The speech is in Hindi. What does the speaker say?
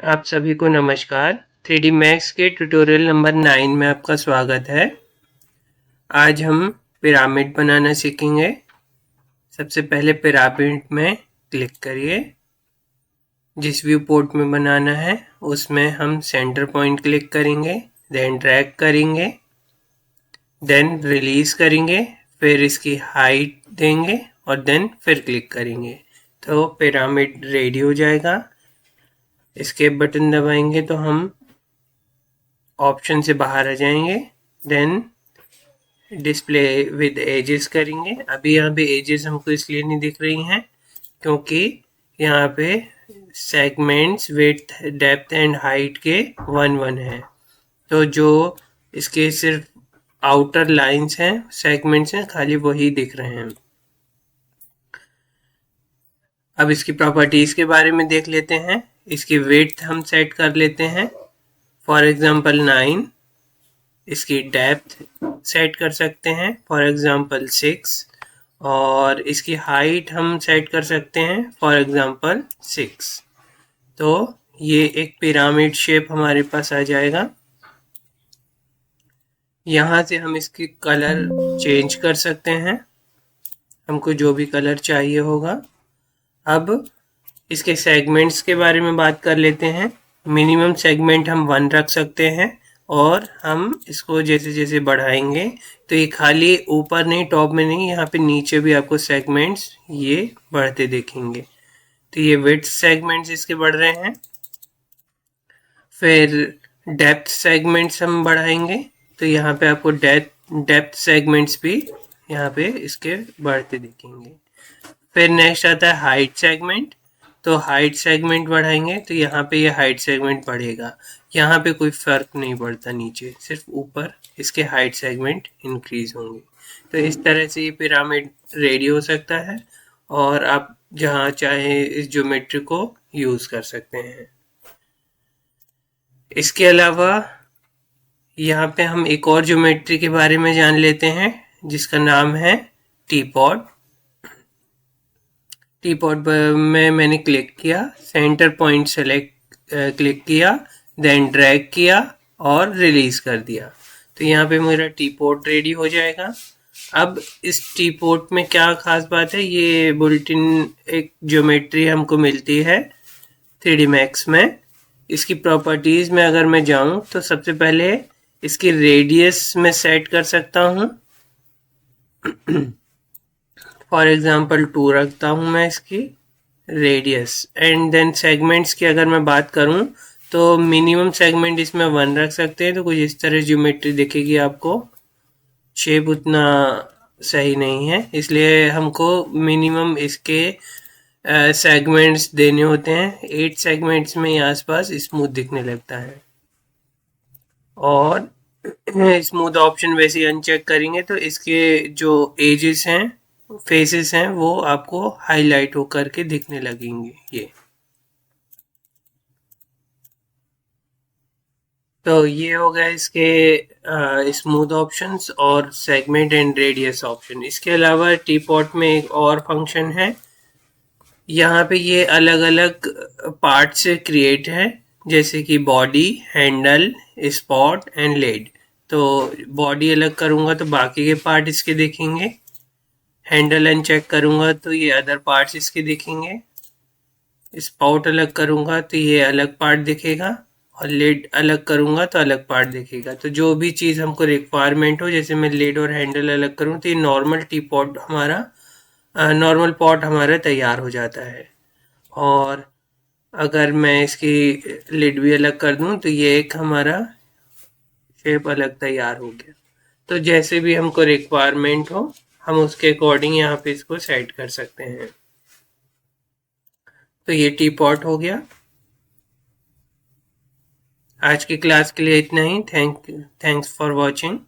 आप सभी को नमस्कार। 3D मैक्स के ट्यूटोरियल नंबर 9 में आपका स्वागत है। आज हम पिरामिड बनाना सीखेंगे। सबसे पहले पिरामिड में क्लिक करिए। जिस व्यू पोर्ट में बनाना है उसमें हम सेंटर पॉइंट क्लिक करेंगे, देन ड्रैग करेंगे, देन रिलीज करेंगे, फिर इसकी हाइट देंगे और देन फिर क्लिक करेंगे तो पिरामिड रेडी हो जाएगा। एस्केप बटन दबाएंगे तो हम ऑप्शन से बाहर आ जाएंगे। देन डिस्प्ले विद एजेस करेंगे। अभी यहाँ पे एजेस हमको इसलिए नहीं दिख रही हैं क्योंकि यहाँ पे segments width, depth and height के 1-1 है, तो जो इसके सिर्फ आउटर लाइंस हैं, सेगमेंट्स हैं, खाली वही दिख रहे हैं। अब इसकी प्रॉपर्टीज के बारे में देख लेते हैं। इसकी विड्थ हम सेट कर लेते हैं, फॉर एग्जांपल 9। इसकी डेप्थ सेट कर सकते हैं, फॉर एग्जांपल 6, और इसकी हाइट हम सेट कर सकते हैं, फॉर एग्जांपल 6। तो ये एक पिरामिड शेप हमारे पास आ जाएगा। यहाँ से हम इसकी कलर चेंज कर सकते हैं, हमको जो भी कलर चाहिए होगा। अब इसके सेगमेंट्स के बारे में बात कर लेते हैं। मिनिमम सेगमेंट हम 1 रख सकते हैं और हम इसको जैसे जैसे बढ़ाएंगे तो ये खाली ऊपर नहीं, टॉप में नहीं, यहाँ पे नीचे भी आपको सेगमेंट्स ये बढ़ते दिखेंगे। तो ये विड्थ सेगमेंट्स इसके बढ़ रहे हैं। फिर डेप्थ सेगमेंट्स हम बढ़ाएंगे तो यहाँ पे आपको डेप्थ सेगमेंट्स भी यहाँ पे इसके बढ़ते दिखेंगे। फिर नेक्स्ट आता है हाइट सेगमेंट। तो हाइट सेगमेंट बढ़ाएंगे तो यहाँ पे ये हाइट सेगमेंट बढ़ेगा। यहाँ पे कोई फ़र्क नहीं पड़ता, नीचे सिर्फ ऊपर इसके हाइट सेगमेंट इंक्रीज होंगे। तो इस तरह से ये पिरामिड रेडी हो सकता है और आप जहाँ चाहे इस ज्योमेट्री को यूज़ कर सकते हैं। इसके अलावा यहाँ पे हम एक और ज्योमेट्री के बारे में जान लेते हैं जिसका नाम है टीपॉट। टीपॉट में मैंने क्लिक किया, सेंटर पॉइंट सेलेक्ट क्लिक किया, देन ड्रैग किया और रिलीज कर दिया तो यहाँ पे मेरा टीपॉट रेडी हो जाएगा। अब इस टीपॉट में क्या खास बात है, ये बुलेटिन एक ज्योमेट्री हमको मिलती है 3D मैक्स में। इसकी प्रॉपर्टीज में अगर मैं जाऊं तो सबसे पहले इसकी रेडियस में सेट कर सकता हूं, फॉर एग्जांपल 2 रखता हूं मैं इसकी रेडियस। एंड देन सेगमेंट्स की अगर मैं बात करूं तो मिनिमम सेगमेंट इसमें 1 रख सकते हैं। तो कुछ इस तरह ज्योमेट्री दिखेगी आपको। शेप उतना सही नहीं है, इसलिए हमको मिनिमम इसके सेगमेंट्स देने होते हैं। 8 सेगमेंट्स में आसपास स्मूथ दिखने लगता है। और स्मूथ ऑप्शन वैसे ही अनचेक करेंगे तो इसके जो एजेस हैं, फेसेस हैं, वो आपको हाईलाइट होकर के दिखने लगेंगे ये। तो ये हो गया इसके स्मूथ ऑप्शंस और सेगमेंट एंड रेडियस ऑप्शन। इसके अलावा टीपॉट में एक और फंक्शन है। यहाँ पे ये अलग अलग पार्ट से क्रिएट है, जैसे कि body, handle, spot and lid. तो बॉडी अलग करूँगा तो बाकी के पार्ट इसके दिखेंगे। हैंडल अनचेक करूँगा तो ये अदर पार्ट्स इसके दिखेंगे। स्पॉट अलग करूँगा तो ये अलग पार्ट दिखेगा और लेड अलग करूँगा तो अलग पार्ट दिखेगा। तो जो भी चीज़ हमको रिक्वायरमेंट हो, जैसे मैं लेड और हैंडल अलग करूँ तो ये नॉर्मल टीपॉट हमारा नॉर्मल पॉट हमारा तैयार हो जाता है। और अगर मैं इसकी लिड भी अलग कर दूं तो ये एक हमारा शेप अलग तैयार हो गया। तो जैसे भी हमको रिक्वायरमेंट हो हम उसके अकॉर्डिंग यहाँ पे इसको सेट कर सकते हैं। तो ये टीपॉट हो गया। आज की क्लास के लिए इतना ही। Thanks for watching.